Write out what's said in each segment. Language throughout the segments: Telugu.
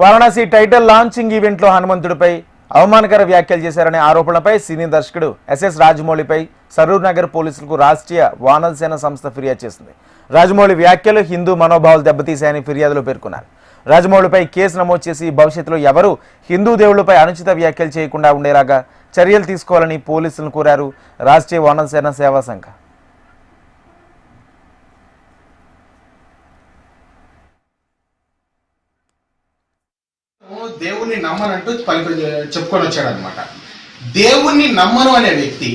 వారణాసి టైటిల్ లాంచింగ్ ఈవెంట్లో హనుమంతుడిపై అవమానకర వ్యాఖ్యలు చేశారనే ఆరోపణలపై సినీ దర్శకుడు ఎస్ఎస్ రాజమౌళిపై సరూర్ నగర్ పోలీసులకు రాష్ట్రీయ వానర సేన సంస్థ ఫిర్యాదు చేసింది. రాజమౌళి వ్యాఖ్యలు హిందూ మనోభావాలు దెబ్బతీశాయని ఫిర్యాదులో పేర్కొన్నారు. రాజమౌళిపై కేసు నమోదు చేసి భవిష్యత్తులో ఎవరూ హిందూ దేవుళ్లపై అనుచిత వ్యాఖ్యలు చేయకుండా ఉండేలాగా చర్యలు తీసుకోవాలని పోలీసులను కోరారు రాష్ట్రీయ వానర సేన సేవా సంఘ. దేవుణ్ణి నమ్మనంటూ చెప్పుకొని వచ్చాడు అనమాట. దేవుణ్ణి నమ్మను అనే వ్యక్తి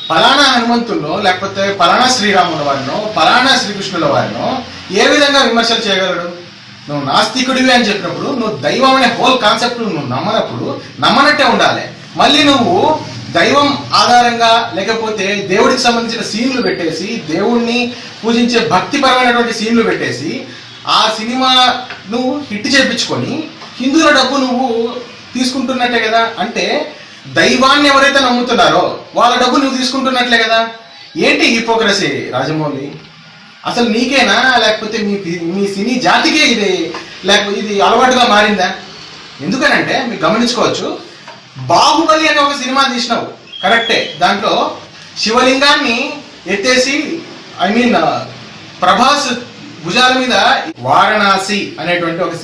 ఫలానా హనుమంతుల్లో లేకపోతే ఫలానా శ్రీరాముల వారినో ఫలానా శ్రీకృష్ణుల వారినో ఏ విధంగా విమర్శలు చేయగలడు? నువ్వు నాస్తికుడివి అని చెప్పినప్పుడు, నువ్వు దైవం అనే హోల్ కాన్సెప్ట్ నువ్వు నమ్మనప్పుడు నమ్మనట్టే ఉండాలి. మళ్ళీ నువ్వు దైవం ఆధారంగా లేకపోతే దేవుడికి సంబంధించిన సీన్లు పెట్టేసి, దేవుణ్ణి పూజించే భక్తిపరమైనటువంటి సీన్లు పెట్టేసి ఆ సినిమా నువ్వు హిట్ చేయించుకొని హిందువుల డబ్బు నువ్వు తీసుకుంటున్నట్టే కదా. అంటే దైవాన్ని ఎవరైతే నమ్ముతున్నారో వాళ్ళ డబ్బు నువ్వు తీసుకుంటున్నట్లే కదా. ఏంటి హిపోక్రసీ రాజమౌళి? అసలు నీకేనా లేకపోతే మీ సినీ జాతికే ఇది అలవాటుగా మారిందా? ఎందుకనంటే మీరు గమనించుకోవచ్చు, బాహుబలి అనే ఒక సినిమా తీసినావు, కరెక్టే. దాంట్లో శివలింగాన్ని ఎత్తేసి ప్రభాస్ భుజాల మీద వారణాసి అనేటువంటి ఒక